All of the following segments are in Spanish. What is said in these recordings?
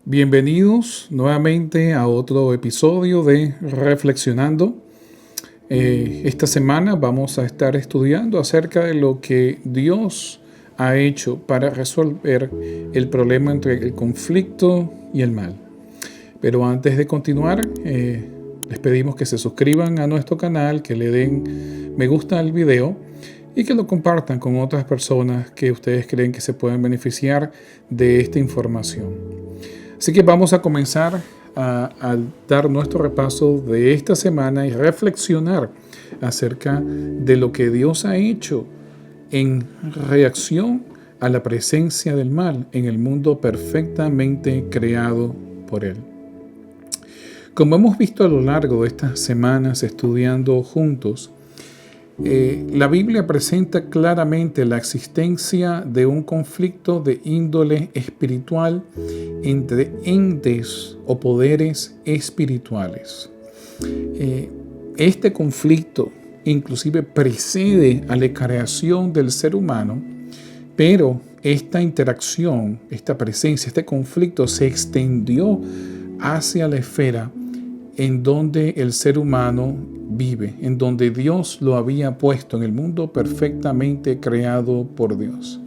Bienvenidos nuevamente a otro episodio de Reflexionando. Esta semana vamos a estar estudiando acerca de lo que Dios ha hecho para resolver el problema entre el conflicto y el mal. Pero antes de continuar, les pedimos que se suscriban a nuestro canal, que le den me gusta al video y que lo compartan con otras personas que ustedes creen que se pueden beneficiar de esta información. Así que vamos a comenzar a dar nuestro repaso de esta semana y reflexionar acerca de lo que Dios ha hecho en reacción a la presencia del mal en el mundo perfectamente creado por Él. Como hemos visto a lo largo de estas semanas estudiando juntos, la Biblia presenta claramente la existencia de un conflicto de índole espiritual entre entes o poderes espirituales. Este conflicto inclusive precede a la creación del ser humano, pero esta interacción, esta presencia, este conflicto se extendió hacia la esfera en donde el ser humano vive, en donde Dios lo había puesto en el mundo perfectamente creado por Dios.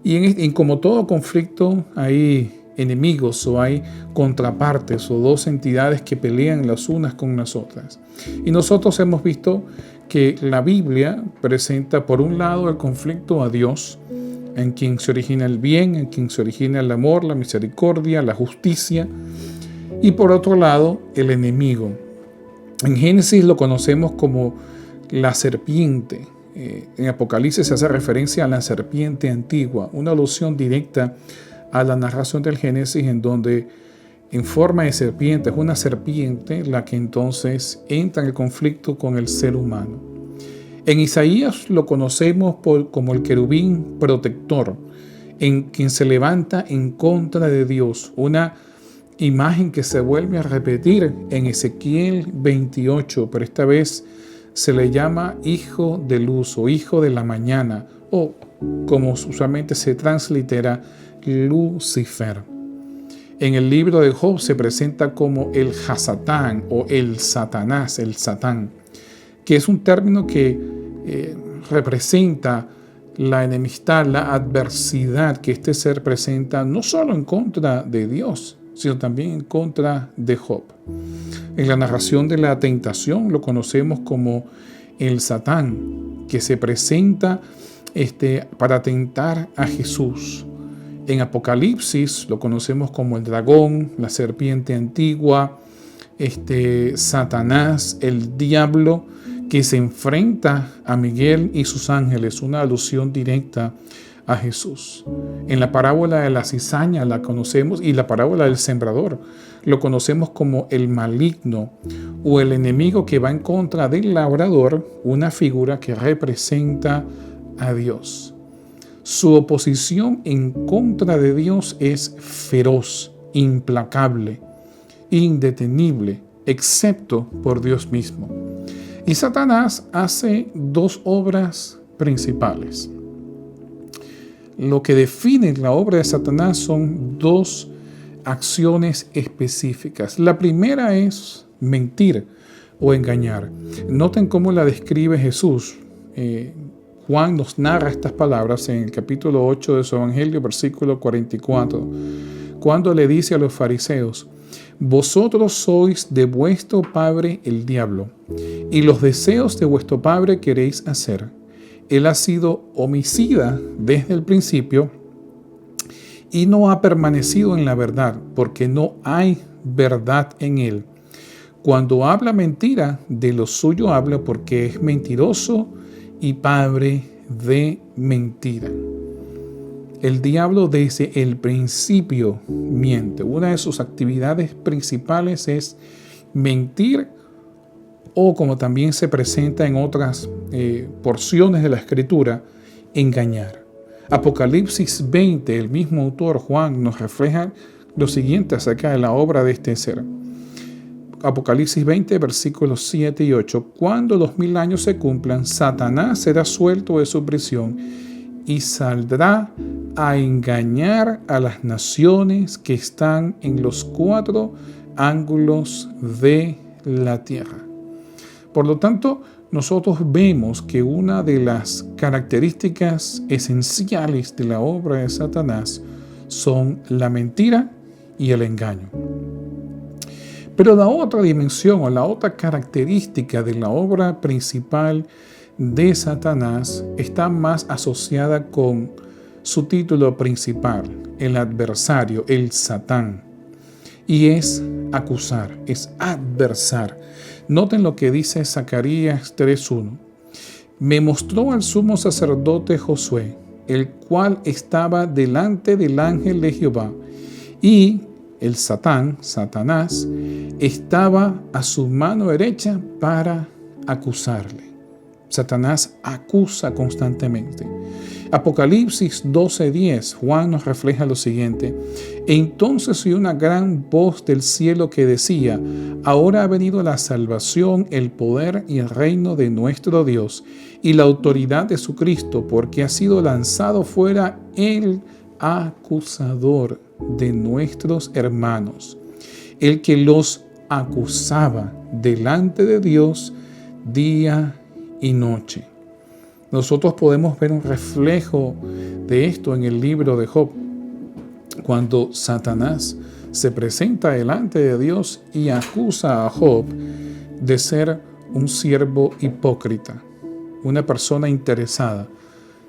Y como todo conflicto hay enemigos o hay contrapartes o dos entidades que pelean las unas con las otras. Y nosotros hemos visto que la Biblia presenta por un lado el conflicto a Dios, en quien se origina el bien, en quien se origina el amor, la misericordia, la justicia, y por otro lado el enemigo. En Génesis lo conocemos como la serpiente. En Apocalipsis se hace referencia a la serpiente antigua, una alusión directa a la narración del Génesis, en donde en forma de serpiente es una serpiente la que entonces entra en el conflicto con el ser humano. En Isaías lo conocemos como el querubín protector, en quien se levanta en contra de Dios, una imagen que se vuelve a repetir en Ezequiel 28, pero esta vez se le llama hijo de luz o hijo de la mañana, o como usualmente se translitera, Lucifer. En el libro de Job se presenta como el Hasatán o el Satanás, el Satán, que es un término que representa la enemistad, la adversidad que este ser presenta no solo en contra de Dios, sino también en contra de Job. En la narración de la tentación lo conocemos como el Satán, que se presenta para tentar a Jesús. En Apocalipsis lo conocemos como el dragón, la serpiente antigua, Satanás, el diablo, que se enfrenta a Miguel y sus ángeles, una alusión directa a Jesús. En la parábola de la cizaña la conocemos, y la parábola del sembrador lo conocemos como el maligno o el enemigo que va en contra del labrador, una figura que representa a Dios. Su oposición en contra de Dios es feroz, implacable, indetenible, excepto por Dios mismo. Y Satanás hace dos obras principales. Lo que define la obra de Satanás son dos acciones específicas. La primera es mentir o engañar. Noten cómo la describe Jesús. Juan nos narra estas palabras en el capítulo 8 de su Evangelio, versículo 44, cuando le dice a los fariseos: vosotros sois de vuestro padre el diablo, y los deseos de vuestro padre queréis hacer. Él ha sido homicida desde el principio y no ha permanecido en la verdad, porque no hay verdad en él. Cuando habla mentira, de lo suyo habla, porque es mentiroso y padre de mentira. El diablo desde el principio miente. Una de sus actividades principales es mentir, o como también se presenta en otras porciones de la Escritura, engañar. Apocalipsis 20, el mismo autor Juan nos refleja lo siguiente acerca de la obra de este ser. Apocalipsis 20, versículos 7 y 8. Cuando los 1000 años se cumplan, Satanás será suelto de su prisión y saldrá a engañar a las naciones que están en los 4 ángulos de la tierra. Por lo tanto, nosotros vemos que una de las características esenciales de la obra de Satanás son la mentira y el engaño. Pero la otra dimensión o la otra característica de la obra principal de Satanás está más asociada con su título principal, el adversario, el Satán. Y es acusar, es adversar. Noten lo que dice Zacarías 3:1. Me mostró al sumo sacerdote Josué, el cual estaba delante del ángel de Jehová, y el Satanás, estaba a su mano derecha para acusarle. Satanás acusa constantemente. Apocalipsis 12:10, Juan nos refleja lo siguiente. Entonces oí una gran voz del cielo que decía: ahora ha venido la salvación, el poder y el reino de nuestro Dios y la autoridad de su Cristo, porque ha sido lanzado fuera el acusador de nuestros hermanos, el que los acusaba delante de Dios día y noche. Nosotros podemos ver un reflejo de esto en el libro de Job, cuando Satanás se presenta delante de Dios y acusa a Job de ser un siervo hipócrita, una persona interesada,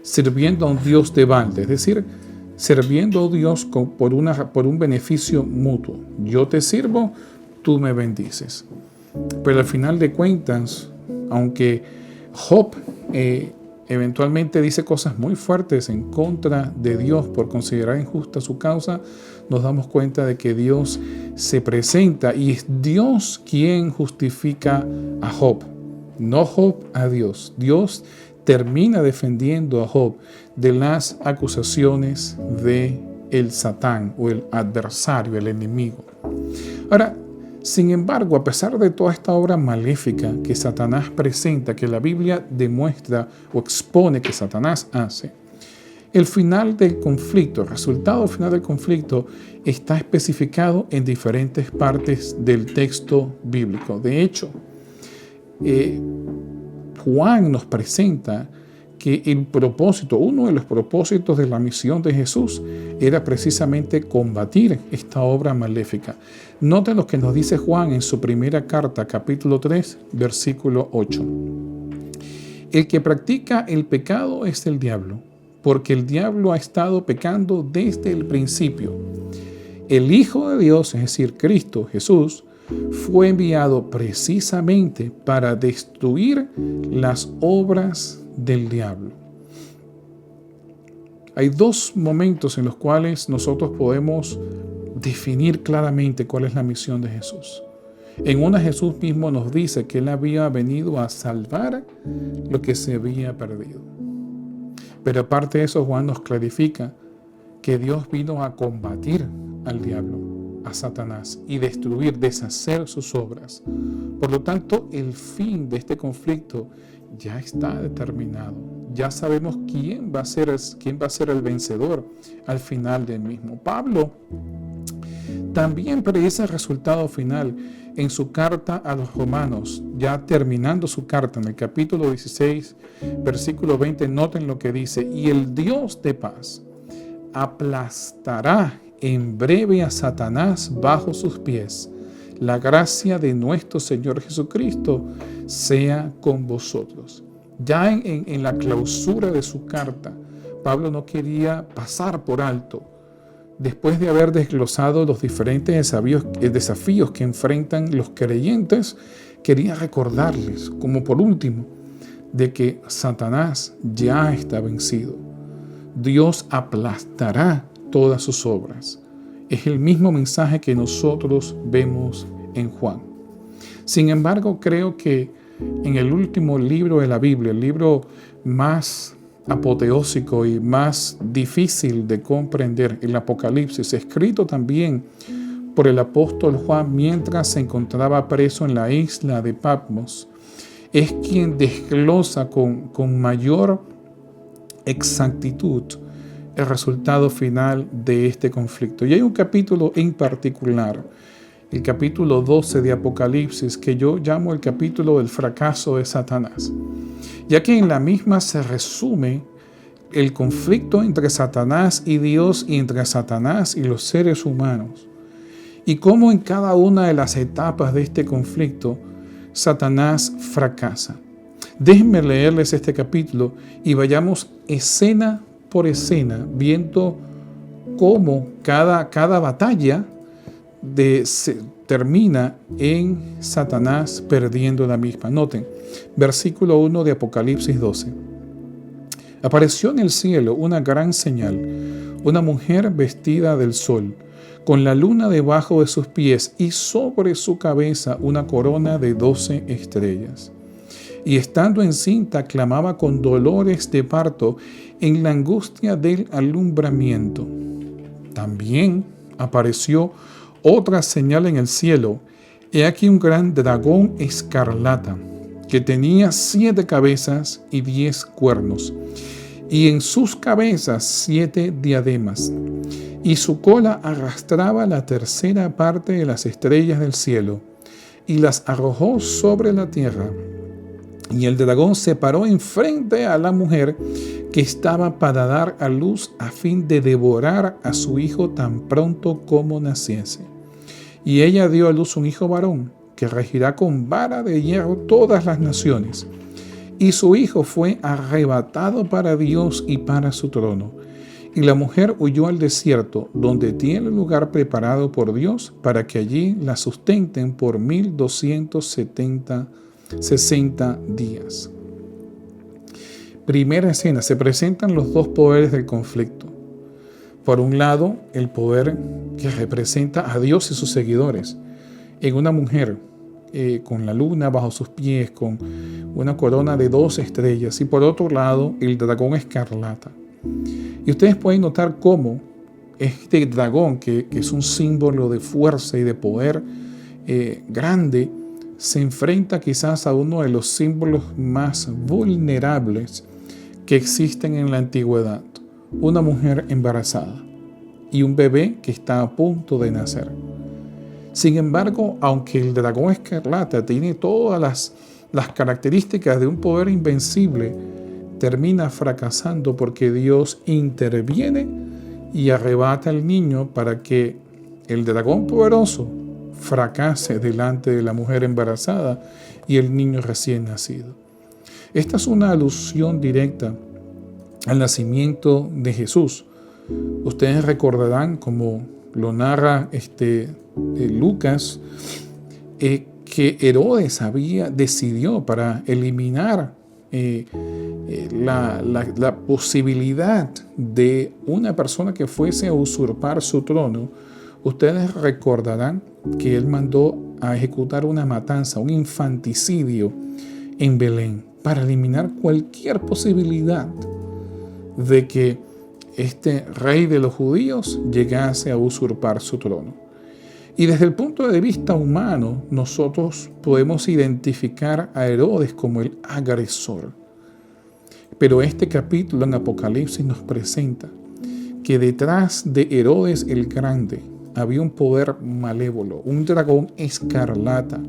sirviendo a un Dios de balde, es decir, sirviendo a Dios por un beneficio mutuo. Yo te sirvo, tú me bendices. Pero al final de cuentas, aunque Job eventualmente dice cosas muy fuertes en contra de Dios por considerar injusta su causa, nos damos cuenta de que Dios se presenta y es Dios quien justifica a Job, no Job a Dios. Dios termina defendiendo a Job de las acusaciones de el Satán o el adversario, el enemigo. Ahora, sin embargo, a pesar de toda esta obra maléfica que Satanás presenta, que la Biblia demuestra o expone que Satanás hace, el final del conflicto, el resultado final del conflicto está especificado en diferentes partes del texto bíblico. De hecho, Juan nos presenta que uno de los propósitos de la misión de Jesús era precisamente combatir esta obra maléfica. Noten lo que nos dice Juan en su primera carta, capítulo 3, versículo 8. El que practica el pecado es el diablo, porque el diablo ha estado pecando desde el principio. El Hijo de Dios, es decir, Cristo Jesús, fue enviado precisamente para destruir las obras del diablo. Hay dos momentos en los cuales nosotros podemos definir claramente cuál es la misión de Jesús. En una, Jesús mismo nos dice que Él había venido a salvar lo que se había perdido. Pero aparte de eso, Juan nos clarifica que Dios vino a combatir al diablo, a Satanás, y destruir, deshacer sus obras. Por lo tanto, el fin de este conflicto ya está determinado. Ya sabemos quién va a ser el vencedor al final del mismo. Pablo también predice el resultado final en su carta a los romanos, ya terminando su carta en el capítulo 16, versículo 20. Noten lo que dice: y el Dios de paz aplastará en breve a Satanás bajo sus pies. La gracia de nuestro Señor Jesucristo sea con vosotros. Ya en la clausura de su carta, Pablo no quería pasar por alto, después de haber desglosado los diferentes desafíos que enfrentan los creyentes, quería recordarles, como por último, de que Satanás ya está vencido. Dios aplastará todas sus obras. Es el mismo mensaje que nosotros vemos en Juan. Sin embargo, creo que en el último libro de la Biblia, el libro más apoteósico y más difícil de comprender, el Apocalipsis, escrito también por el apóstol Juan mientras se encontraba preso en la isla de Patmos, es quien desglosa con mayor exactitud el resultado final de este conflicto. Y hay un capítulo en particular, el capítulo 12 de Apocalipsis, que yo llamo el capítulo del fracaso de Satanás, ya que en la misma se resume el conflicto entre Satanás y Dios y entre Satanás y los seres humanos, y cómo en cada una de las etapas de este conflicto Satanás fracasa. Déjenme leerles este capítulo y vayamos escena por escena, viendo cómo cada batalla termina en Satanás perdiendo la misma. Noten, versículo 1 de Apocalipsis 12. Apareció en el cielo una gran señal, una mujer vestida del sol, con la luna debajo de sus pies y sobre su cabeza una corona de 12 estrellas. Y estando encinta clamaba con dolores de parto en la angustia del alumbramiento. También apareció otra señal en el cielo. He aquí un gran dragón escarlata, que tenía 7 cabezas y 10 cuernos, y en sus cabezas 7 diademas, y su cola arrastraba la tercera parte de las estrellas del cielo, y las arrojó sobre la tierra. Y el dragón se paró enfrente a la mujer que estaba para dar a luz a fin de devorar a su hijo tan pronto como naciese. Y ella dio a luz un hijo varón, que regirá con vara de hierro todas las naciones. Y su hijo fue arrebatado para Dios y para su trono. Y la mujer huyó al desierto, donde tiene lugar preparado por Dios, para que allí la sustenten por 1260 días. Primera escena, se presentan los dos poderes del conflicto. Por un lado, el poder que representa a Dios y sus seguidores, en una mujer con la luna bajo sus pies, con una corona de 12 estrellas, y por otro lado, el dragón escarlata. Y ustedes pueden notar cómo este dragón, que es un símbolo de fuerza y de poder grande, se enfrenta quizás a uno de los símbolos más vulnerables que existen en la antigüedad: una mujer embarazada y un bebé que está a punto de nacer. Sin embargo, aunque el dragón escarlata tiene todas las características de un poder invencible, termina fracasando porque Dios interviene y arrebata al niño para que el dragón poderoso fracase delante de la mujer embarazada y el niño recién nacido. Esta es una alusión directa al nacimiento de Jesús. Ustedes recordarán, como lo narra Lucas, que Herodes decidió, para eliminar la posibilidad de una persona que fuese a usurpar su trono. Ustedes recordarán que él mandó a ejecutar una matanza, un infanticidio en Belén, para eliminar cualquier posibilidad de que este rey de los judíos llegase a usurpar su trono. Y desde el punto de vista humano, nosotros podemos identificar a Herodes como el agresor. Pero este capítulo en Apocalipsis nos presenta que detrás de Herodes el Grande había un poder malévolo, un dragón escarlata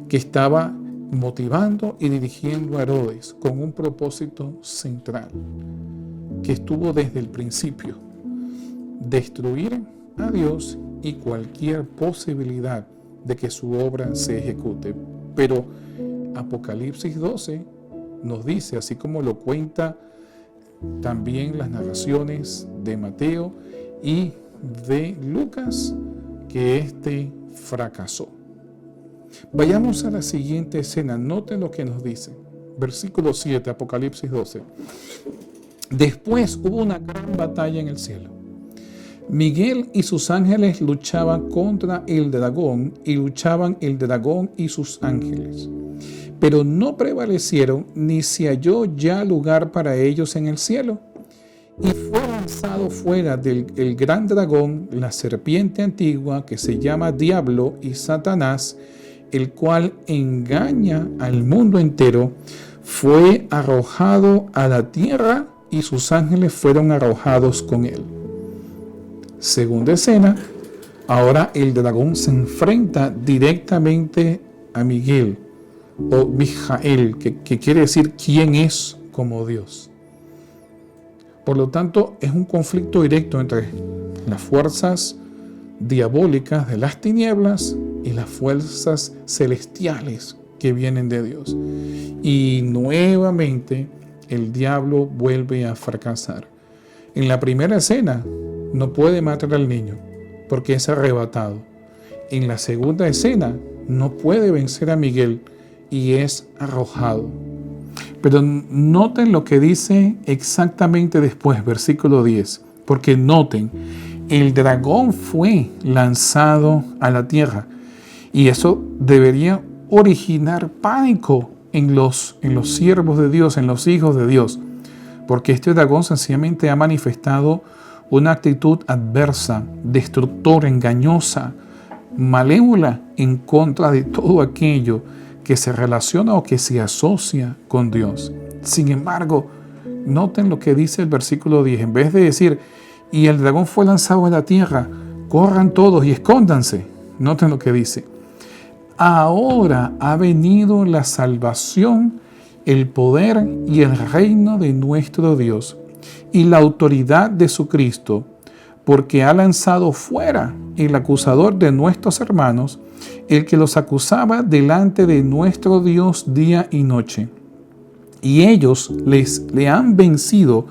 que estaba motivando y dirigiendo a Herodes con un propósito central que estuvo desde el principio: destruir a Dios y cualquier posibilidad de que su obra se ejecute. Pero Apocalipsis 12 nos dice, así como lo cuenta también las narraciones de Mateo y de Lucas, que éste fracasó. Vayamos a la siguiente escena. Noten lo que nos dice. Versículo 7, Apocalipsis 12. Después hubo una gran batalla en el cielo. Miguel y sus ángeles luchaban contra el dragón, y luchaban el dragón y sus ángeles. Pero no prevalecieron, ni se halló ya lugar para ellos en el cielo. y fue lanzado fuera del el gran dragón, la serpiente antigua, que se llama Diablo y Satanás, el cual engaña al mundo entero, fue arrojado a la tierra y sus ángeles fueron arrojados con él. Segunda escena, ahora el dragón se enfrenta directamente a Miguel o Mijael, que quiere decir quién es como Dios. Por lo tanto, es un conflicto directo entre las fuerzas diabólicas de las tinieblas y las fuerzas celestiales que vienen de Dios. Y nuevamente el diablo vuelve a fracasar. En la primera escena no puede matar al niño porque es arrebatado. En la segunda escena no puede vencer a Miguel y es arrojado. Pero noten lo que dice exactamente después, versículo 10. Porque noten, el dragón fue lanzado a la tierra. Y eso debería originar pánico en los siervos de Dios, en los hijos de Dios. Porque este dragón sencillamente ha manifestado una actitud adversa, destructora, engañosa, malévola en contra de todo aquello que se relaciona o que se asocia con Dios. Sin embargo, noten lo que dice el versículo 10. En vez de decir, y el dragón fue lanzado a la tierra, corran todos y escóndanse. Noten lo que dice. Ahora ha venido la salvación, el poder y el reino de nuestro Dios y la autoridad de su Cristo, porque ha lanzado fuera el acusador de nuestros hermanos, el que los acusaba delante de nuestro Dios día y noche. Y ellos le han vencido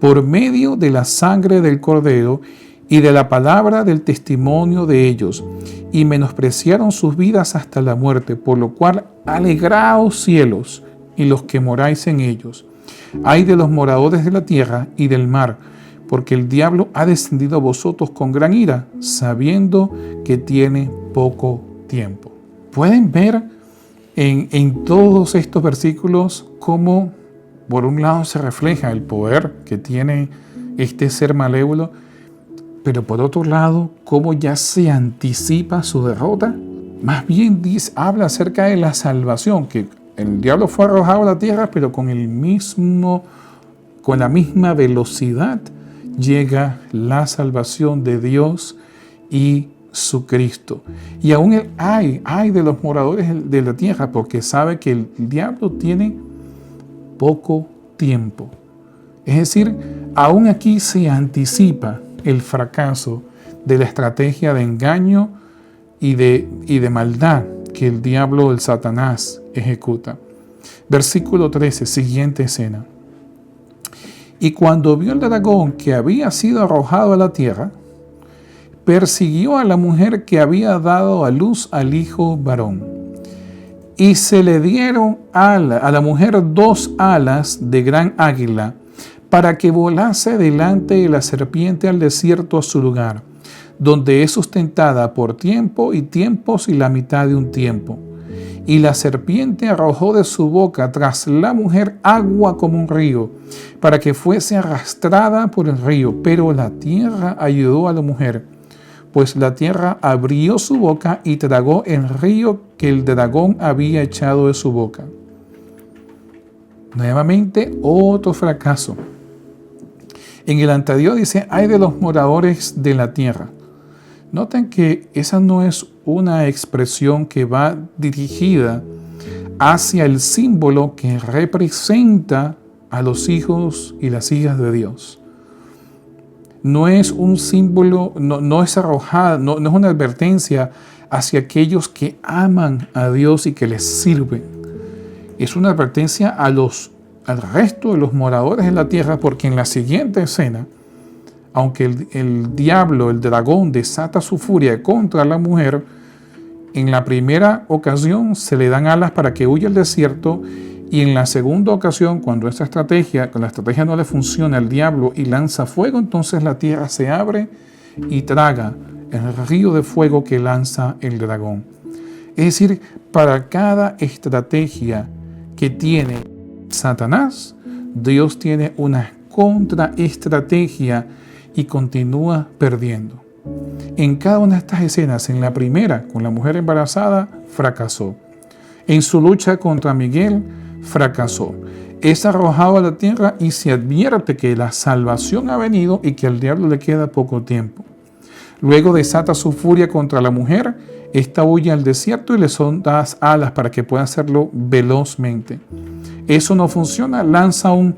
por medio de la sangre del Cordero y de la palabra del testimonio de ellos, y menospreciaron sus vidas hasta la muerte, por lo cual alegraos cielos y los que moráis en ellos. Ay de los moradores de la tierra y del mar, porque el diablo ha descendido a vosotros con gran ira, sabiendo que tiene poco tiempo. Pueden ver en todos estos versículos cómo por un lado se refleja el poder que tiene este ser malévolo, pero por otro lado cómo ya se anticipa su derrota. Más bien habla acerca de la salvación, que el diablo fue arrojado a la tierra, pero con la misma velocidad llega la salvación de Dios y su Cristo. Y aún hay de los moradores de la tierra, porque sabe que el diablo tiene poco tiempo. Es decir, aún aquí se anticipa el fracaso de la estrategia de engaño y de maldad que el diablo, el Satanás, ejecuta. Versículo 13, siguiente escena. Y cuando vio el dragón que había sido arrojado a la tierra, persiguió a la mujer que había dado a luz al hijo varón. Y se le dieron a la mujer 2 alas de gran águila, para que volase delante de la serpiente al desierto a su lugar, donde es sustentada por tiempo y tiempos y la mitad de un tiempo. Y la serpiente arrojó de su boca tras la mujer agua como un río, para que fuese arrastrada por el río. Pero la tierra ayudó a la mujer, pues la tierra abrió su boca y tragó el río que el dragón había echado de su boca. Nuevamente, otro fracaso. En el anterior dice, ay de los moradores de la tierra. Noten que esa no es una expresión que va dirigida hacia el símbolo que representa a los hijos y las hijas de Dios. No es un símbolo, no es arrojada, no es una advertencia hacia aquellos que aman a Dios y que les sirven. Es una advertencia al resto de los moradores de la tierra, porque en la siguiente escena, aunque el diablo, el dragón, desata su furia contra la mujer, en la primera ocasión se le dan alas para que huya al desierto, y en la segunda ocasión, cuando la estrategia no le funciona al diablo y lanza fuego, entonces la tierra se abre y traga el río de fuego que lanza el dragón. Es decir, para cada estrategia que tiene Satanás, Dios tiene una contraestrategia y continúa perdiendo. En cada una de estas escenas, en la primera, con la mujer embarazada, fracasó. En su lucha contra Miguel, fracasó. Es arrojado a la tierra y se advierte que la salvación ha venido y que al diablo le queda poco tiempo. Luego desata su furia contra la mujer. Esta huye al desierto y le son dadas alas para que pueda hacerlo velozmente. Eso no funciona, lanza un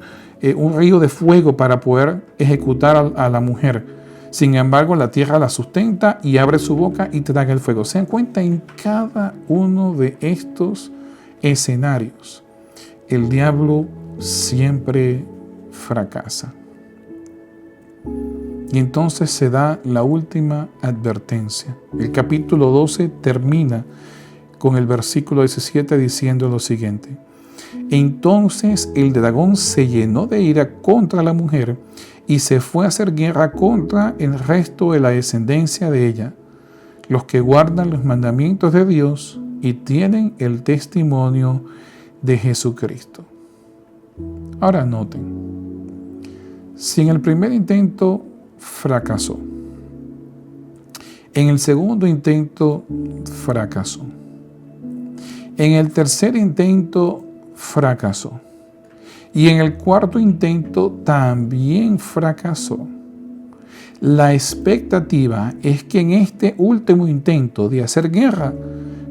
río de fuego para poder ejecutar a la mujer. Sin embargo, la tierra la sustenta y abre su boca y traga el fuego. Se dan cuenta, en cada uno de estos escenarios, el diablo siempre fracasa. Y entonces se da la última advertencia. El capítulo 12 termina con el versículo 17 diciendo lo siguiente: entonces el dragón se llenó de ira contra la mujer y se fue a hacer guerra contra el resto de la descendencia de ella, los que guardan los mandamientos de Dios y tienen el testimonio de Jesucristo. Ahora noten, si en el primer intento fracasó, en el segundo intento fracasó, en el tercer intento fracasó, y en el cuarto intento también fracasó. La expectativa es que en este último intento de hacer guerra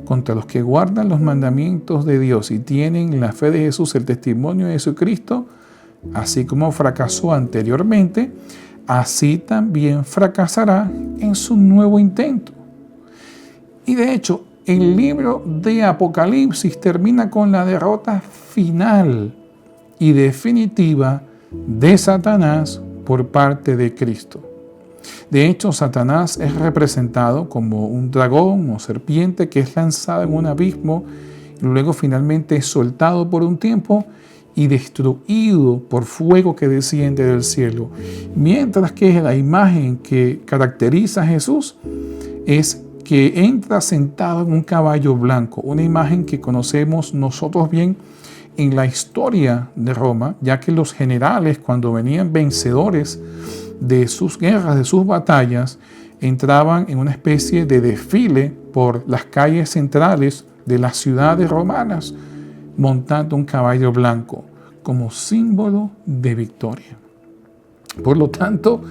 contra los que guardan los mandamientos de Dios y tienen la fe de Jesús, el testimonio de Jesucristo, así como fracasó anteriormente, así también fracasará en su nuevo intento. Y de hecho, el libro de Apocalipsis termina con la derrota final y definitiva de Satanás por parte de Cristo. De hecho, Satanás es representado como un dragón o serpiente que es lanzado en un abismo y luego finalmente es soltado por un tiempo y destruido por fuego que desciende del cielo. Mientras que la imagen que caracteriza a Jesús es que entra sentado en un caballo blanco, una imagen que conocemos nosotros bien en la historia de Roma, ya que los generales, cuando venían vencedores de sus guerras, de sus batallas, entraban en una especie de desfile por las calles centrales de las ciudades romanas, montando un caballo blanco como símbolo de victoria. Por lo tanto,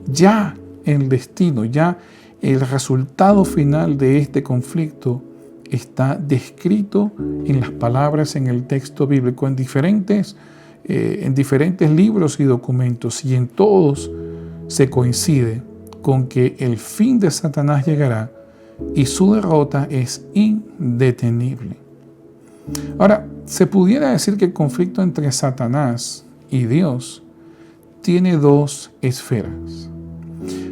ya el destino, ya el resultado final de este conflicto está descrito en las palabras en el texto bíblico en diferentes libros y documentos, y en todos se coincide con que el fin de Satanás llegará y su derrota es indetenible. Ahora, se pudiera decir que el conflicto entre Satanás y Dios tiene dos esferas.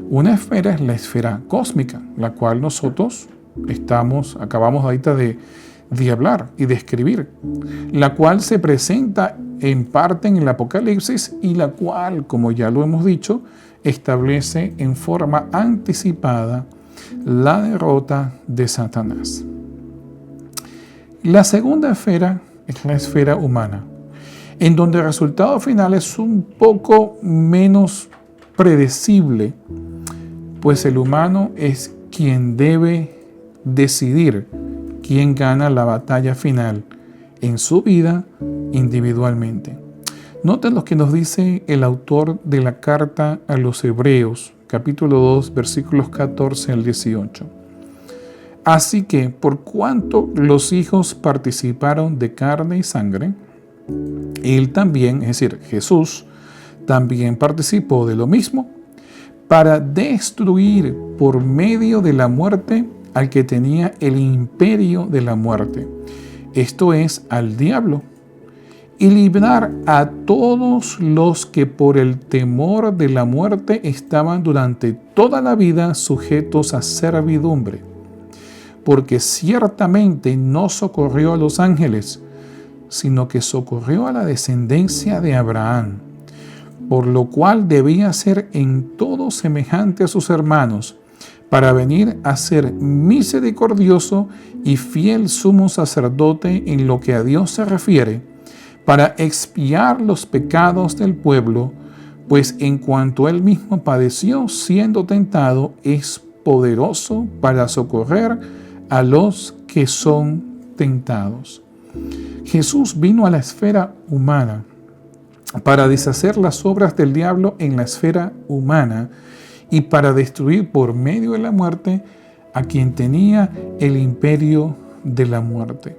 Una esfera es la esfera cósmica, la cual nosotros acabamos ahorita de hablar y de escribir, la cual se presenta en parte en el Apocalipsis y la cual, como ya lo hemos dicho, establece en forma anticipada la derrota de Satanás. La segunda esfera es la esfera humana, en donde el resultado final es un poco menos predecible, pues el humano es quien debe decidir quién gana la batalla final en su vida individualmente. Noten lo que nos dice el autor de la carta a los Hebreos, capítulo 2, versículos 14 al 18. Así que, por cuanto los hijos participaron de carne y sangre, él también, es decir, Jesús, también participó de lo mismo, para destruir por medio de la muerte al que tenía el imperio de la muerte, esto es, al diablo, y librar a todos los que por el temor de la muerte estaban durante toda la vida sujetos a servidumbre. Porque ciertamente no socorrió a los ángeles, sino que socorrió a la descendencia de Abraham, por lo cual debía ser en todo semejante a sus hermanos, para venir a ser misericordioso y fiel sumo sacerdote en lo que a Dios se refiere, para expiar los pecados del pueblo, pues en cuanto él mismo padeció siendo tentado, es poderoso para socorrer a los que son tentados. Jesús vino a la esfera humana para deshacer las obras del diablo en la esfera humana y para destruir por medio de la muerte a quien tenía el imperio de la muerte.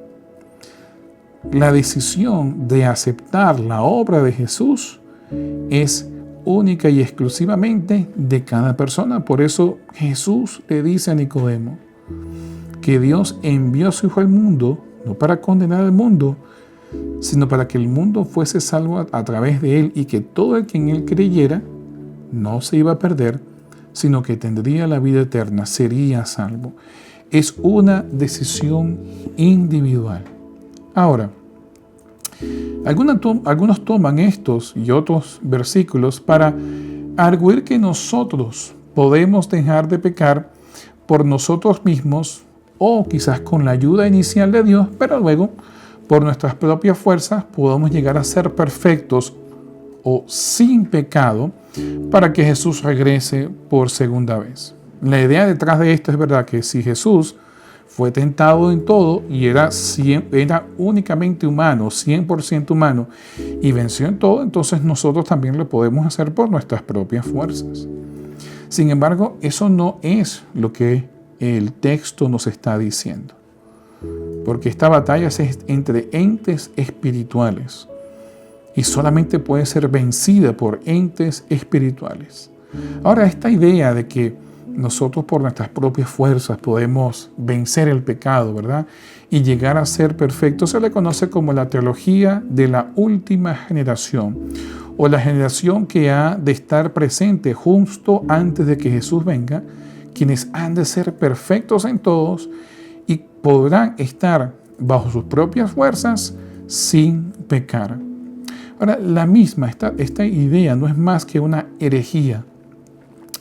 La decisión de aceptar la obra de Jesús es única y exclusivamente de cada persona. Por eso Jesús le dice a Nicodemo que Dios envió a su Hijo al mundo, no para condenar al mundo, sino para que el mundo fuese salvo a través de él y que todo el que en él creyera no se iba a perder, sino que tendría la vida eterna, sería salvo. Es una decisión individual. Ahora, algunos toman estos y otros versículos para arguir que nosotros podemos dejar de pecar por nosotros mismos o quizás con la ayuda inicial de Dios, pero luego por nuestras propias fuerzas podamos llegar a ser perfectos o sin pecado para que Jesús regrese por segunda vez. La idea detrás de esto es verdad que si Jesús fue tentado en todo y era únicamente humano, 100% humano, y venció en todo, entonces nosotros también lo podemos hacer por nuestras propias fuerzas. Sin embargo, eso no es lo que el texto nos está diciendo, porque esta batalla es entre entes espirituales y solamente puede ser vencida por entes espirituales. Ahora, esta idea de que nosotros por nuestras propias fuerzas podemos vencer el pecado, ¿verdad? Y llegar a ser perfectos, se le conoce como la teología de la última generación, o la generación que ha de estar presente justo antes de que Jesús venga, quienes han de ser perfectos en todos y podrán estar bajo sus propias fuerzas sin pecar. Ahora, esta idea no es más que una herejía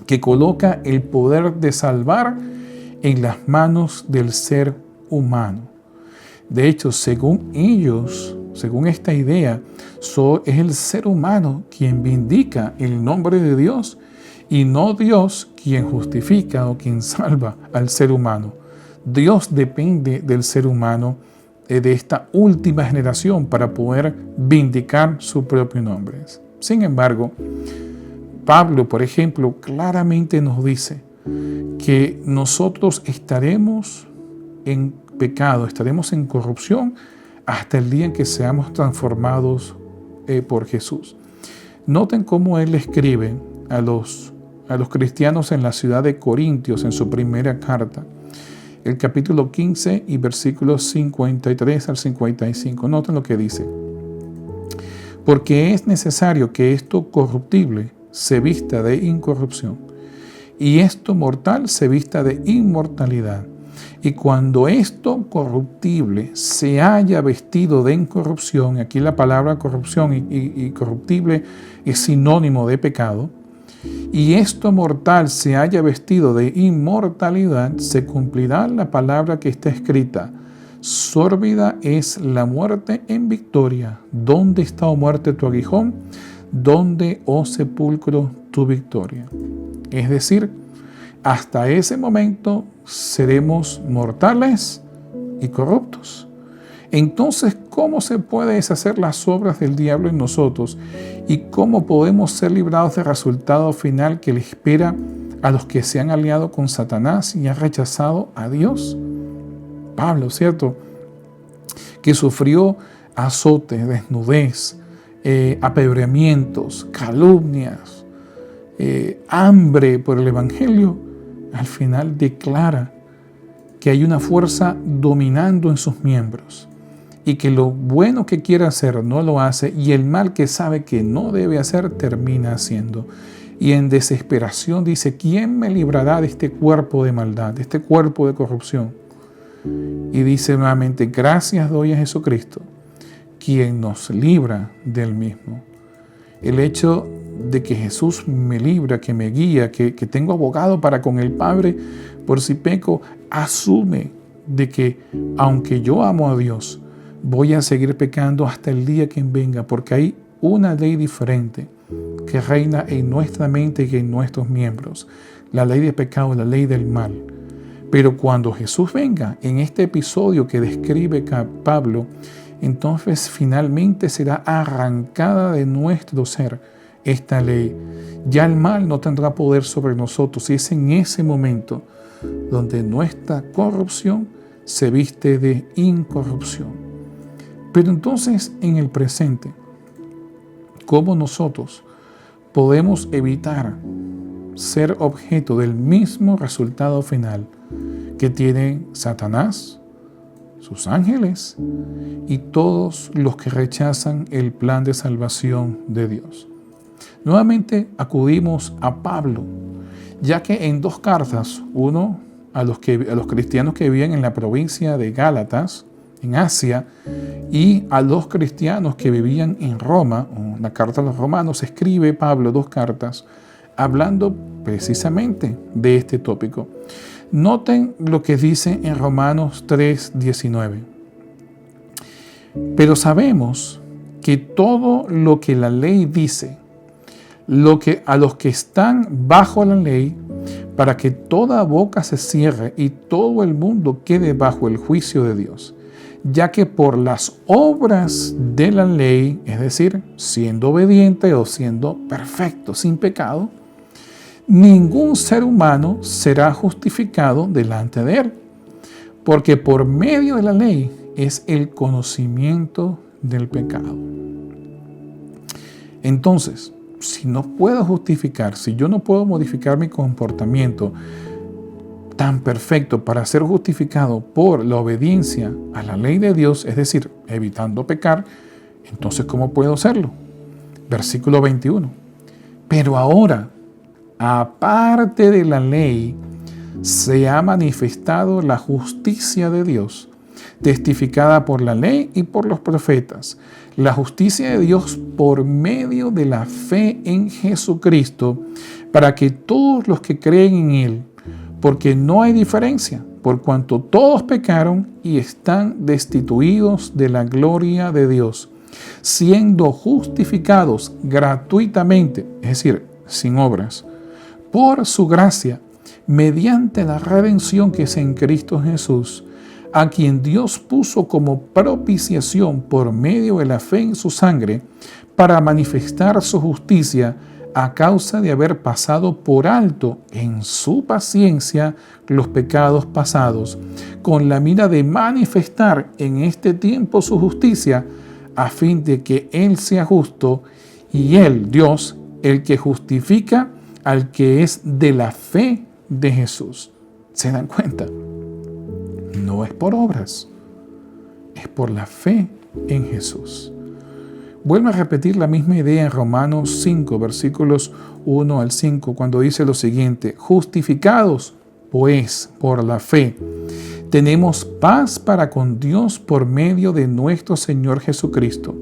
que coloca el poder de salvar en las manos del ser humano. De hecho, según ellos, según esta idea, es el ser humano quien vindica el nombre de Dios y no Dios quien justifica o quien salva al ser humano. Dios depende del ser humano, de esta última generación, para poder vindicar su propio nombre. Sin embargo, Pablo, por ejemplo, claramente nos dice que nosotros estaremos en pecado, estaremos en corrupción hasta el día en que seamos transformados por Jesús. Noten cómo él escribe a los cristianos en la ciudad de Corintios en su primera carta, el capítulo 15 y versículos 53 al 55. Noten lo que dice. Porque es necesario que esto corruptible se vista de incorrupción y esto mortal se vista de inmortalidad. Y cuando esto corruptible se haya vestido de incorrupción, aquí la palabra corrupción y corruptible es sinónimo de pecado, y esto mortal se haya vestido de inmortalidad, se cumplirá la palabra que está escrita: sórbida es la muerte en victoria. ¿Dónde está, oh muerte, tu aguijón? ¿Dónde, oh sepulcro, tu victoria? Es decir, hasta ese momento seremos mortales y corruptos. Entonces, ¿cómo se puede deshacer las obras del diablo en nosotros? ¿Y cómo podemos ser librados del resultado final que le espera a los que se han aliado con Satanás y han rechazado a Dios? Pablo, ¿cierto?, que sufrió azotes, desnudez, apedreamientos, calumnias, hambre por el Evangelio, al final declara que hay una fuerza dominando en sus miembros y que lo bueno que quiere hacer no lo hace y el mal que sabe que no debe hacer termina haciendo. Y en desesperación dice: ¿quién me librará de este cuerpo de maldad, de este cuerpo de corrupción? Y dice nuevamente: gracias doy a Jesucristo, quien nos libra del mismo. El hecho de que Jesús me libra, que me guía, que tengo abogado para con el Padre por si peco, asume de que aunque yo amo a Dios, voy a seguir pecando hasta el día que venga, porque hay una ley diferente que reina en nuestra mente y en nuestros miembros. La ley del pecado, la ley del mal. Pero cuando Jesús venga, en este episodio que describe Pablo, entonces finalmente será arrancada de nuestro ser esta ley. Ya el mal no tendrá poder sobre nosotros y es en ese momento donde nuestra corrupción se viste de incorrupción. Pero entonces en el presente, ¿cómo nosotros podemos evitar ser objeto del mismo resultado final que tienen Satanás, sus ángeles y todos los que rechazan el plan de salvación de Dios? Nuevamente acudimos a Pablo, ya que en dos cartas, uno a los cristianos que vivían en la provincia de Gálatas, en Asia, y a los cristianos que vivían en Roma, la carta a los romanos, escribe Pablo dos cartas hablando precisamente de este tópico. Noten lo que dice en Romanos 3:19. Pero sabemos que todo lo que la ley dice, a los que están bajo la ley, para que toda boca se cierre y todo el mundo quede bajo el juicio de Dios, ya que por las obras de la ley, es decir, siendo obediente o siendo perfecto, sin pecado, ningún ser humano será justificado delante de él, porque por medio de la ley es el conocimiento del pecado. Entonces, si no puedo justificar, si yo no puedo modificar mi comportamiento tan perfecto para ser justificado por la obediencia a la ley de Dios, es decir, evitando pecar, entonces ¿cómo puedo hacerlo? Versículo 21. Pero ahora, aparte de la ley, se ha manifestado la justicia de Dios, testificada por la ley y por los profetas, la justicia de Dios por medio de la fe en Jesucristo, para que todos los que creen en Él, porque no hay diferencia, por cuanto todos pecaron y están destituidos de la gloria de Dios, siendo justificados gratuitamente, es decir, sin obras, por su gracia, mediante la redención que es en Cristo Jesús, a quien Dios puso como propiciación por medio de la fe en su sangre, para manifestar su justicia a causa de haber pasado por alto en su paciencia los pecados pasados, con la mira de manifestar en este tiempo su justicia, a fin de que Él sea justo y Él, Dios, el que justifica al que es de la fe de Jesús. ¿Se dan cuenta? No es por obras, es por la fe en Jesús. Vuelvo a repetir la misma idea en Romanos 5, versículos 1 al 5, cuando dice lo siguiente: justificados, pues, por la fe, tenemos paz para con Dios por medio de nuestro Señor Jesucristo,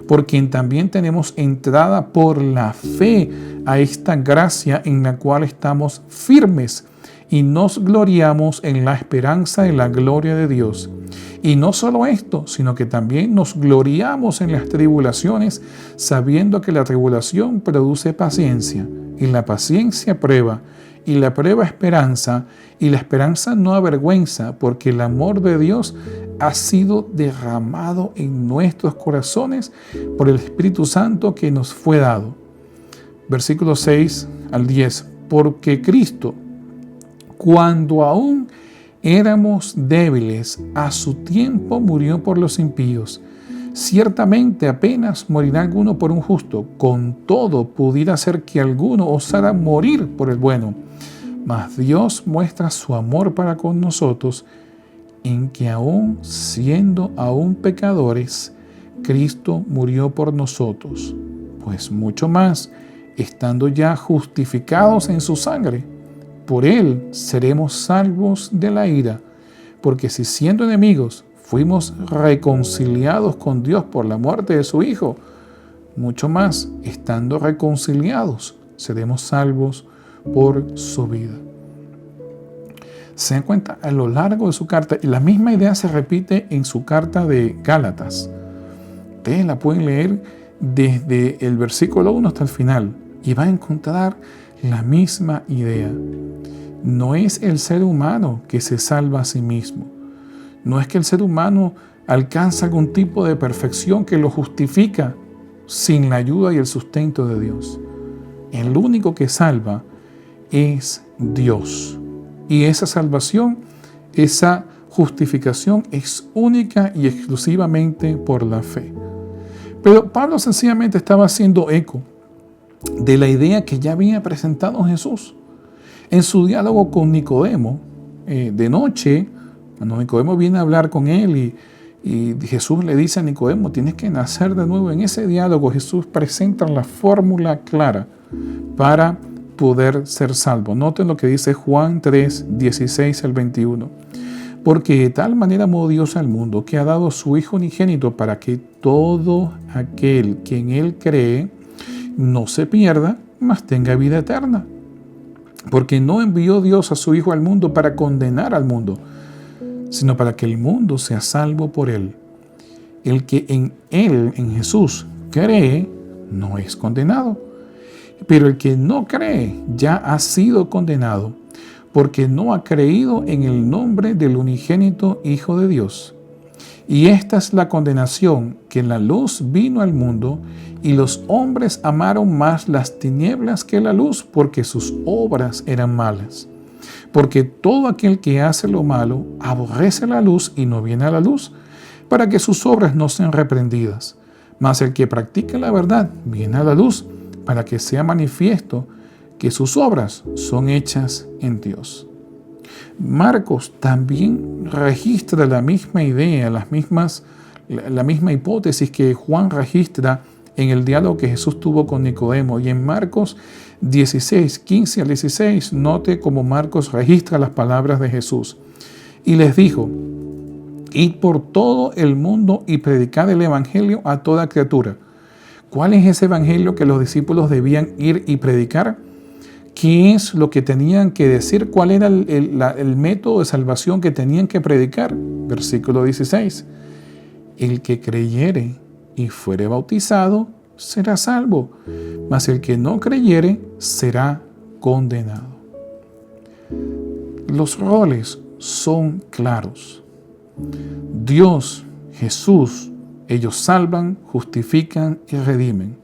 por quien también tenemos entrada por la fe a esta gracia en la cual estamos firmes y nos gloriamos en la esperanza de la gloria de Dios. Y no solo esto, sino que también nos gloriamos en las tribulaciones, sabiendo que la tribulación produce paciencia, y la paciencia prueba, y la prueba esperanza, y la esperanza no avergüenza, porque el amor de Dios ha sido derramado en nuestros corazones por el Espíritu Santo que nos fue dado. Versículos 6 al 10. Porque Cristo, cuando aún éramos débiles, a su tiempo murió por los impíos. Ciertamente apenas morirá alguno por un justo, con todo pudiera ser que alguno osara morir por el bueno. Mas Dios muestra su amor para con nosotros, en que aún siendo aún pecadores, Cristo murió por nosotros. Pues mucho más, estando ya justificados en su sangre, por Él seremos salvos de la ira, porque si siendo enemigos fuimos reconciliados con Dios por la muerte de su Hijo, mucho más, estando reconciliados, seremos salvos por su vida. Se dan cuenta a lo largo de su carta, y la misma idea se repite en su carta de Gálatas. Ustedes la pueden leer desde el versículo 1 hasta el final. y va a encontrar la misma idea. No es el ser humano que se salva a sí mismo. No es que el ser humano alcanza algún tipo de perfección que lo justifica sin la ayuda y el sustento de Dios. El único que salva es Dios. Y esa salvación, esa justificación es única y exclusivamente por la fe. Pero Pablo sencillamente estaba haciendo eco de la idea que ya había presentado Jesús. En su diálogo con Nicodemo, de noche, cuando Nicodemo viene a hablar con él y Jesús le dice a Nicodemo, tienes que nacer de nuevo. En ese diálogo Jesús presenta la fórmula clara para poder ser salvo. Noten lo que dice Juan 3, 16 al 21. Porque de tal manera amó Dios al mundo que ha dado a su Hijo unigénito para que todo aquel que en Él cree no se pierda, mas tenga vida eterna. Porque no envió Dios a su Hijo al mundo para condenar al mundo, sino para que el mundo sea salvo por Él. El que en Él, en Jesús, cree, no es condenado. Pero el que no cree ya ha sido condenado, porque no ha creído en el nombre del unigénito Hijo de Dios. Y esta es la condenación, que la luz vino al mundo, y los hombres amaron más las tinieblas que la luz, porque sus obras eran malas. Porque todo aquel que hace lo malo aborrece la luz y no viene a la luz, para que sus obras no sean reprendidas. Mas el que practica la verdad viene a la luz, para que sea manifiesto que sus obras son hechas en Dios. Marcos también registra la misma idea, la misma hipótesis que Juan registra en el diálogo que Jesús tuvo con Nicodemo. Y en Marcos 16, 15 al 16, note cómo Marcos registra las palabras de Jesús. Y les dijo, id por todo el mundo y predicad el evangelio a toda criatura. ¿Cuál es ese evangelio que los discípulos debían ir y predicar? ¿Qué es lo que tenían que decir? ¿Cuál era el método de salvación que tenían que predicar? Versículo 16. El que creyere y fuere bautizado será salvo, mas el que no creyere será condenado. Los roles son claros. Dios, Jesús, ellos salvan, justifican y redimen.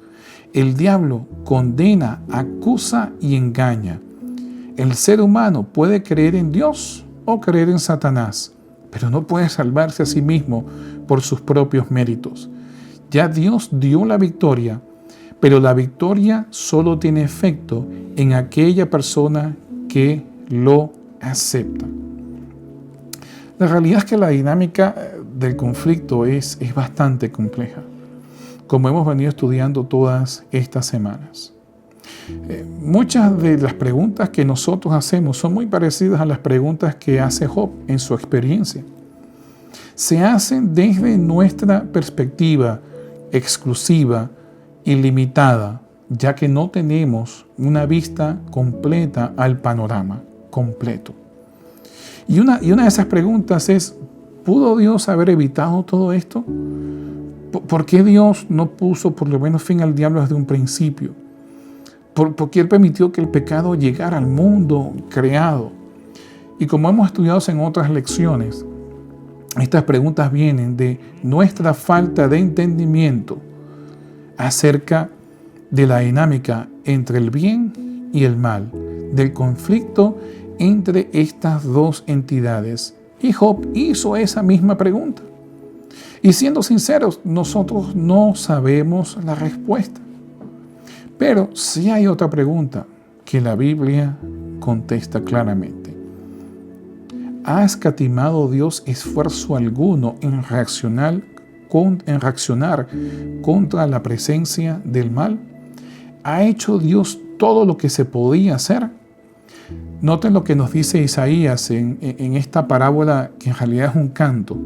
El diablo condena, acusa y engaña. El ser humano puede creer en Dios o creer en Satanás, pero no puede salvarse a sí mismo por sus propios méritos. Ya Dios dio la victoria, pero la victoria solo tiene efecto en aquella persona que lo acepta. La realidad es que la dinámica del conflicto es bastante compleja, como hemos venido estudiando todas estas semanas. Muchas de las preguntas que nosotros hacemos son muy parecidas a las preguntas que hace Job en su experiencia. Se hacen desde nuestra perspectiva exclusiva y limitada, ya que no tenemos una vista completa al panorama completo. Y una de esas preguntas es, ¿pudo Dios haber evitado todo esto? ¿Por qué Dios no puso por lo menos fin al diablo desde un principio? ¿Por qué Él permitió que el pecado llegara al mundo creado? Y como hemos estudiado en otras lecciones, estas preguntas vienen de nuestra falta de entendimiento acerca de la dinámica entre el bien y el mal, del conflicto entre estas dos entidades. Y Job hizo esa misma pregunta. Y siendo sinceros, nosotros no sabemos la respuesta. Pero sí hay otra pregunta que la Biblia contesta claramente. ¿Ha escatimado Dios esfuerzo alguno en reaccionar contra la presencia del mal? ¿Ha hecho Dios todo lo que se podía hacer? Noten lo que nos dice Isaías en esta parábola, que en realidad es un canto,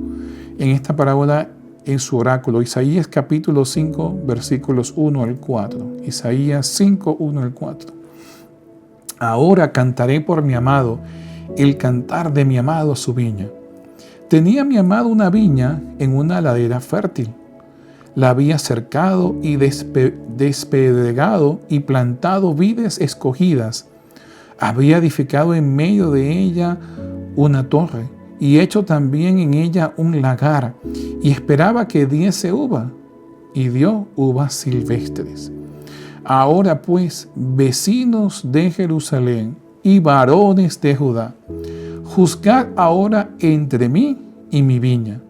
en esta parábola en su oráculo. Isaías capítulo 5, versículos 1 al 4. Isaías 5, 1 al 4. Ahora cantaré por mi amado, el cantar de mi amado a su viña. Tenía mi amado una viña en una ladera fértil. La había cercado y despedregado y plantado vides escogidas. Había edificado en medio de ella una torre y hecho también en ella un lagar, y esperaba que diese uva, y dio uvas silvestres. Ahora pues, vecinos de Jerusalén y varones de Judá, juzgad ahora entre mí y mi viña.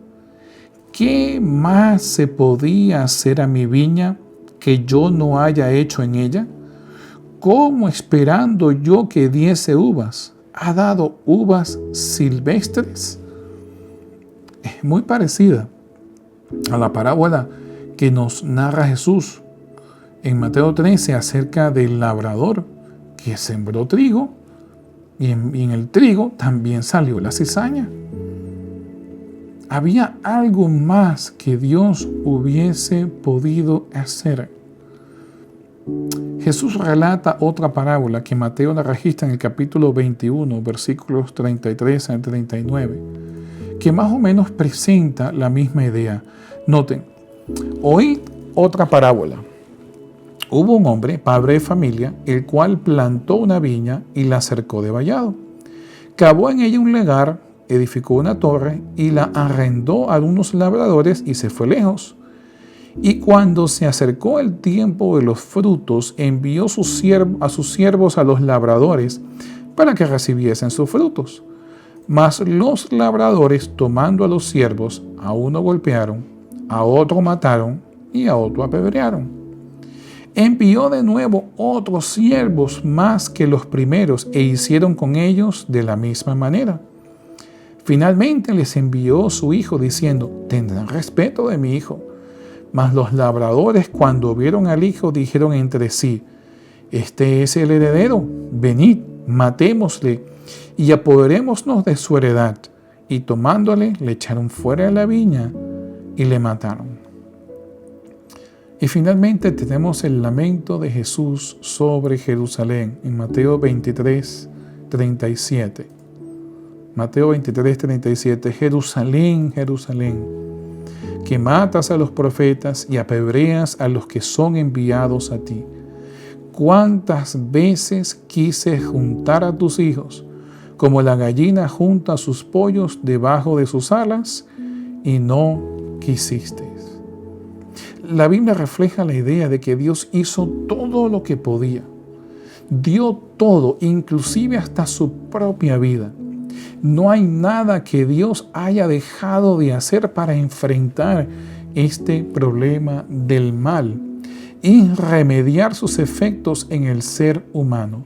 ¿Qué más se podía hacer a mi viña que yo no haya hecho en ella? ¿Cómo, esperando yo que diese uvas, ha dado uvas silvestres? Es muy parecida a la parábola que nos narra Jesús en Mateo 13 acerca del labrador que sembró trigo y en el trigo también salió la cizaña. Había algo más que Dios hubiese podido hacer. Jesús relata otra parábola que Mateo la registra en el capítulo 21, versículos 33 al 39, que más o menos presenta la misma idea. Noten, oíd otra parábola. Hubo un hombre, padre de familia, el cual plantó una viña y la cercó de vallado. Cavó en ella un lagar, edificó una torre y la arrendó a unos labradores y se fue lejos. Y cuando se acercó el tiempo de los frutos, envió a sus siervos a los labradores para que recibiesen sus frutos. Mas los labradores, tomando a los siervos, a uno golpearon, a otro mataron y a otro apedrearon. Envió de nuevo otros siervos más que los primeros e hicieron con ellos de la misma manera. Finalmente les envió su hijo diciendo: tendrán respeto de mi hijo. Mas los labradores, cuando vieron al hijo, dijeron entre sí: este es el heredero, venid, matémosle y apoderémonos de su heredad. Y tomándole, le echaron fuera de la viña y le mataron. Y finalmente tenemos el lamento de Jesús sobre Jerusalén en Mateo 23, 37. Mateo 23, 37. Jerusalén, Jerusalén, que matas a los profetas y apedreas a los que son enviados a ti. ¿Cuántas veces quise juntar a tus hijos, como la gallina junta sus pollos debajo de sus alas, y no quisiste? La Biblia refleja la idea de que Dios hizo todo lo que podía. Dio todo, inclusive hasta su propia vida. No hay nada que Dios haya dejado de hacer para enfrentar este problema del mal y remediar sus efectos en el ser humano.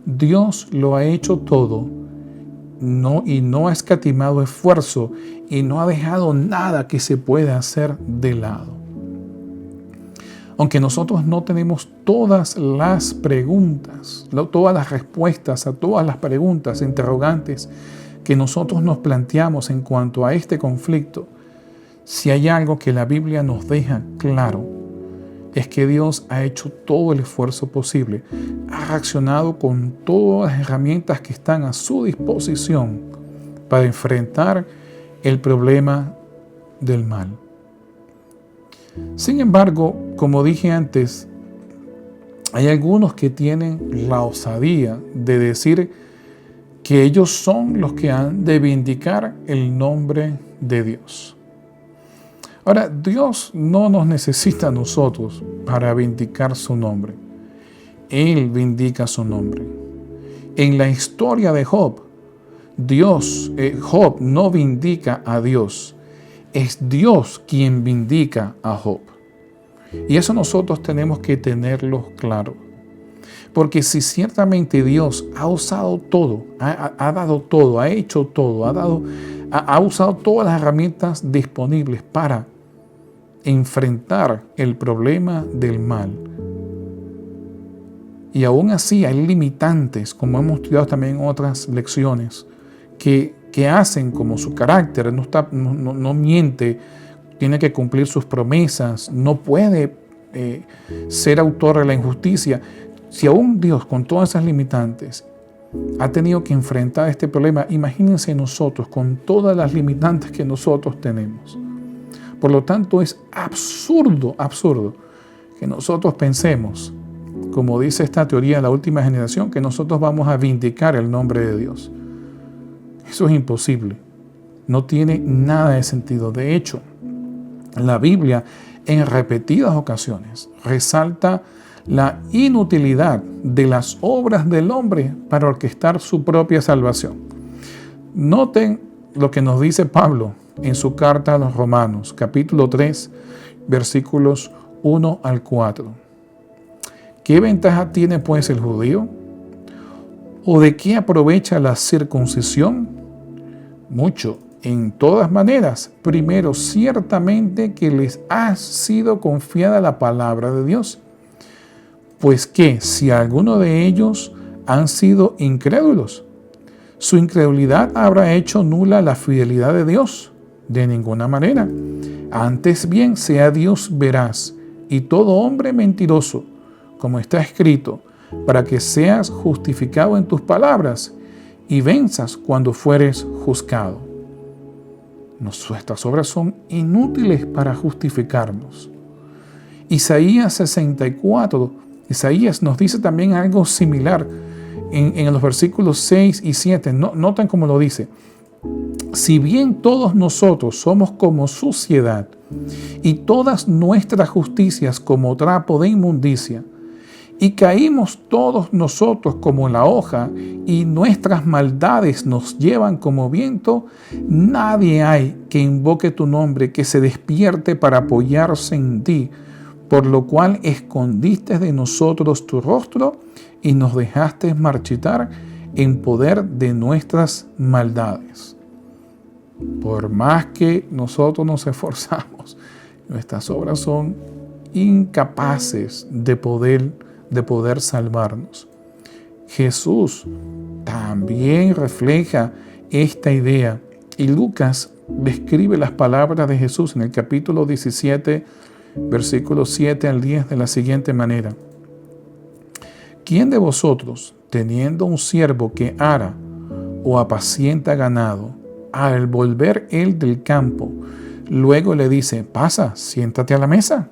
Dios lo ha hecho todo, y no ha escatimado esfuerzo y no ha dejado nada que se pueda hacer de lado. Aunque nosotros no tenemos todas las preguntas, todas las respuestas a todas las preguntas, interrogantes que nosotros nos planteamos en cuanto a este conflicto, si hay algo que la Biblia nos deja claro, es que Dios ha hecho todo el esfuerzo posible, ha reaccionado con todas las herramientas que están a su disposición para enfrentar el problema del mal. Sin embargo, como dije antes, hay algunos que tienen la osadía de decir que ellos son los que han de vindicar el nombre de Dios. Ahora, Dios no nos necesita a nosotros para vindicar su nombre. Él vindica su nombre. En la historia de Job, Job no vindica a Dios. Es Dios quien vindica a Job. Y eso nosotros tenemos que tenerlo claro. Porque si ciertamente Dios ha usado todo, ha dado todo, ha hecho todo, ha usado todas las herramientas disponibles para enfrentar el problema del mal, y aún así hay limitantes, como hemos estudiado también en otras lecciones, que hacen como su carácter, no miente, tiene que cumplir sus promesas, no puede ser autor de la injusticia. Si aún Dios, con todas esas limitantes, ha tenido que enfrentar este problema, imagínense nosotros con todas las limitantes que nosotros tenemos. Por lo tanto, es absurdo que nosotros pensemos, como dice esta teoría de la última generación, que nosotros vamos a vindicar el nombre de Dios. Eso es imposible. No tiene nada de sentido. De hecho, la Biblia en repetidas ocasiones resalta la inutilidad de las obras del hombre para orquestar su propia salvación. Noten lo que nos dice Pablo en su carta a los Romanos, capítulo 3, versículos 1 al 4. ¿Qué ventaja tiene pues el judío? ¿O de qué aprovecha la circuncisión? Mucho, en todas maneras. Primero, ciertamente que les ha sido confiada la palabra de Dios. Pues que si alguno de ellos han sido incrédulos, su incredulidad habrá hecho nula la fidelidad de Dios. De ninguna manera. Antes bien sea Dios veraz y todo hombre mentiroso, como está escrito, para que seas justificado en tus palabras y venzas cuando fueres juzgado. Nuestras obras son inútiles para justificarnos. Isaías 64, Isaías nos dice también algo similar en los versículos 6 y 7. Noten cómo lo dice. Si bien todos nosotros somos como suciedad y todas nuestras justicias como trapo de inmundicia, y caímos todos nosotros como la hoja y nuestras maldades nos llevan como viento, nadie hay que invoque tu nombre, que se despierte para apoyarse en ti, por lo cual escondiste de nosotros tu rostro y nos dejaste marchitar en poder de nuestras maldades. Por más que nosotros nos esforzamos, nuestras obras son incapaces de poder salvarnos. Jesús también refleja esta idea y Lucas describe las palabras de Jesús en el capítulo 17, versículos 7 al 10 de la siguiente manera. ¿Quién de vosotros, teniendo un siervo que ara o apacienta ganado, al volver él del campo, luego le dice, pasa, siéntate a la mesa?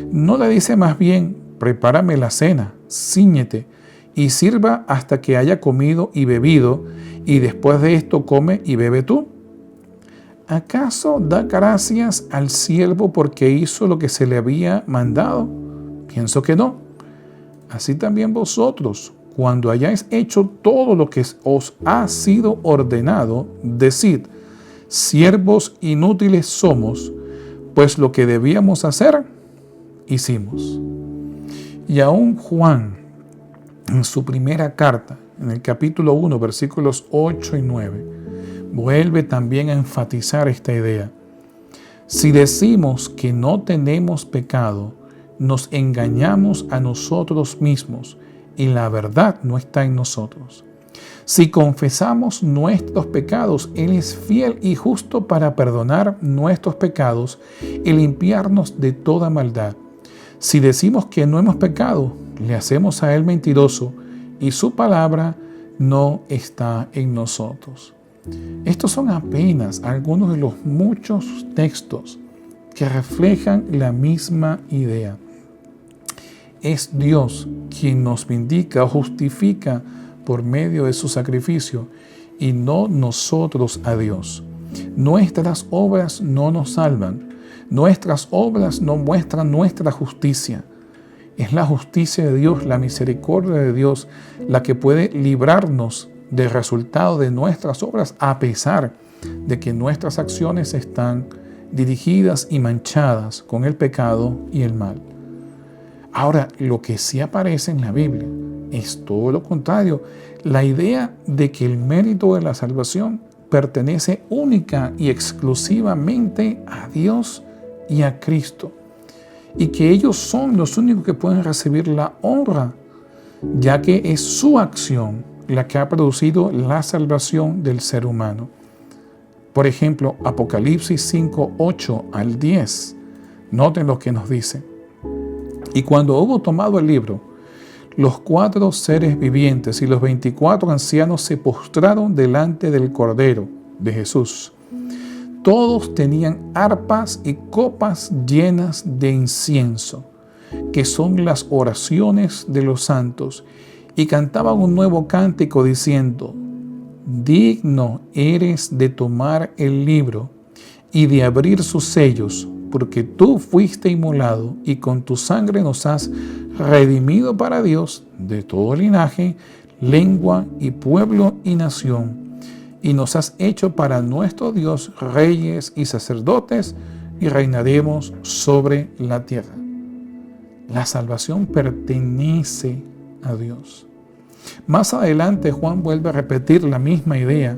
¿No le dice más bien, prepárame la cena, cíñete y sirva hasta que haya comido y bebido, y después de esto come y bebe tú? ¿Acaso da gracias al siervo porque hizo lo que se le había mandado? Pienso que no. Así también vosotros, cuando hayáis hecho todo lo que os ha sido ordenado, decid, siervos inútiles somos, pues lo que debíamos hacer, hicimos. Y aún Juan, en su primera carta, en el capítulo 1, versículos 8 y 9, vuelve también a enfatizar esta idea. Si decimos que no tenemos pecado, nos engañamos a nosotros mismos y la verdad no está en nosotros. Si confesamos nuestros pecados, Él es fiel y justo para perdonar nuestros pecados y limpiarnos de toda maldad. Si decimos que no hemos pecado, le hacemos a Él mentiroso y su palabra no está en nosotros. Estos son apenas algunos de los muchos textos que reflejan la misma idea. Es Dios quien nos vindica o justifica por medio de su sacrificio y no nosotros a Dios. Nuestras obras no nos salvan. Nuestras obras no muestran nuestra justicia. Es la justicia de Dios, la misericordia de Dios, la que puede librarnos del resultado de nuestras obras, a pesar de que nuestras acciones están dirigidas y manchadas con el pecado y el mal. Ahora, lo que sí aparece en la Biblia es todo lo contrario. La idea de que el mérito de la salvación pertenece única y exclusivamente a Dios y a Cristo, y que ellos son los únicos que pueden recibir la honra, ya que es su acción la que ha producido la salvación del ser humano. Por ejemplo, Apocalipsis 5, 8 al 10. Noten lo que nos dice. Y cuando hubo tomado el libro, los 4 seres vivientes y los 24 ancianos se postraron delante del Cordero de Jesús, Todos tenían arpas y copas llenas de incienso, que son las oraciones de los santos, y cantaban un nuevo cántico diciendo: digno eres de tomar el libro y de abrir sus sellos, porque tú fuiste inmolado y con tu sangre nos has redimido para Dios de todo linaje, lengua y pueblo y nación, y nos has hecho para nuestro Dios reyes y sacerdotes, y reinaremos sobre la tierra. La salvación pertenece a Dios. Más adelante Juan vuelve a repetir la misma idea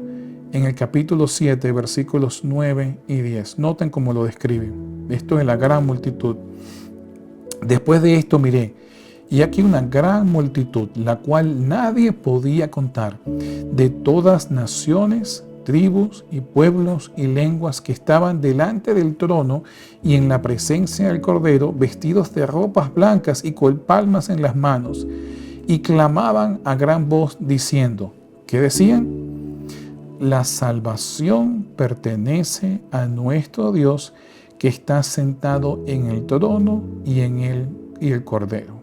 en el capítulo 7, versículos 9 y 10. Noten cómo lo describe. Esto es la gran multitud. Después de esto miré, y aquí una gran multitud, la cual nadie podía contar, de todas naciones, tribus y pueblos y lenguas, que estaban delante del trono y en la presencia del Cordero, vestidos de ropas blancas y con palmas en las manos, y clamaban a gran voz diciendo, ¿qué decían? La salvación pertenece a nuestro Dios, que está sentado en el trono y en él y el Cordero.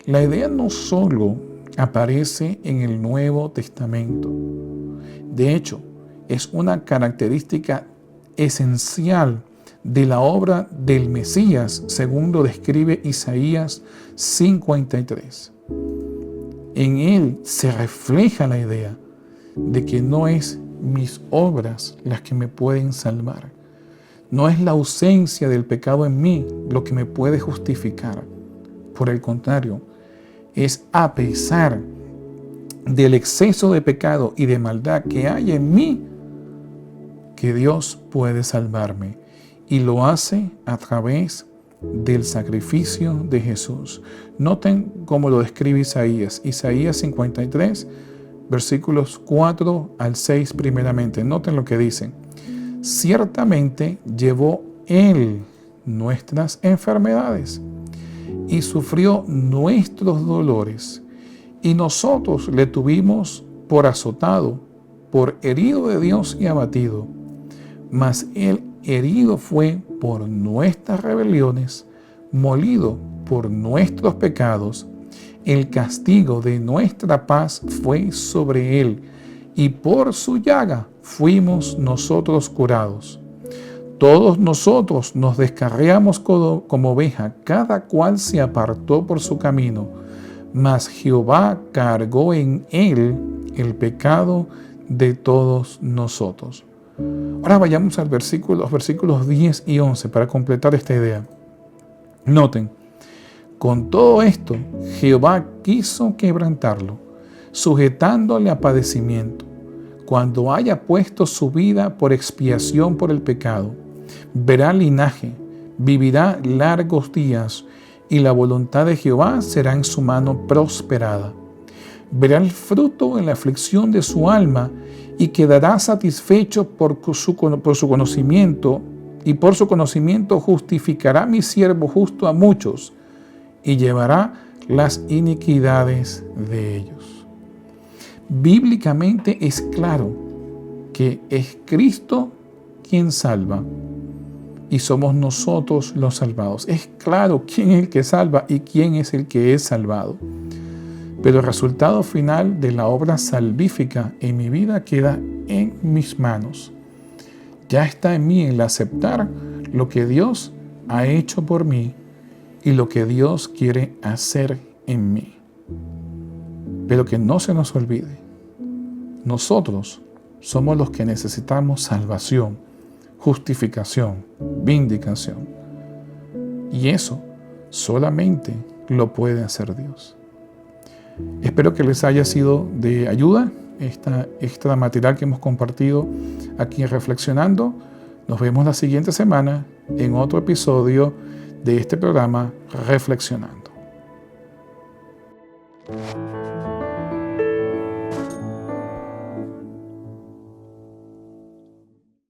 La idea no solo aparece en el Nuevo Testamento. De hecho, es una característica esencial de la obra del Mesías, según lo describe Isaías 53. En él se refleja la idea de que no es mis obras las que me pueden salvar. No es la ausencia del pecado en mí lo que me puede justificar. Por el contrario, es a pesar del exceso de pecado y de maldad que hay en mí que Dios puede salvarme. Y lo hace a través del sacrificio de Jesús. Noten cómo lo describe Isaías. Isaías 53, versículos 4 al 6 primeramente. Noten lo que dicen. Ciertamente llevó Él nuestras enfermedades y sufrió nuestros dolores, y nosotros le tuvimos por azotado, por herido de Dios y abatido. Mas Él herido fue por nuestras rebeliones, molido por nuestros pecados. El castigo de nuestra paz fue sobre Él, y por su llaga fuimos nosotros curados. Todos nosotros nos descarriamos como oveja, cada cual se apartó por su camino, mas Jehová cargó en él el pecado de todos nosotros. Ahora vayamos al los versículos 10 y 11 para completar esta idea. Noten, con todo esto, Jehová quiso quebrantarlo, sujetándole a padecimiento, cuando haya puesto su vida por expiación por el pecado. Verá linaje, vivirá largos días, y la voluntad de Jehová será en su mano prosperada. Verá el fruto en la aflicción de su alma, y quedará satisfecho por su conocimiento, y por su conocimiento justificará mi siervo justo a muchos, y llevará las iniquidades de ellos. Bíblicamente es claro que es Cristo quien salva y somos nosotros los salvados. Es claro quién es el que salva y quién es el que es salvado. Pero el resultado final de la obra salvífica en mi vida queda en mis manos. Ya está en mí el aceptar lo que Dios ha hecho por mí y lo que Dios quiere hacer en mí. Pero que no se nos olvide, nosotros somos los que necesitamos salvación, justificación, vindicación. Y eso solamente lo puede hacer Dios. Espero que les haya sido de ayuda esta material que hemos compartido aquí en Reflexionando. Nos vemos la siguiente semana en otro episodio de este programa Reflexionando.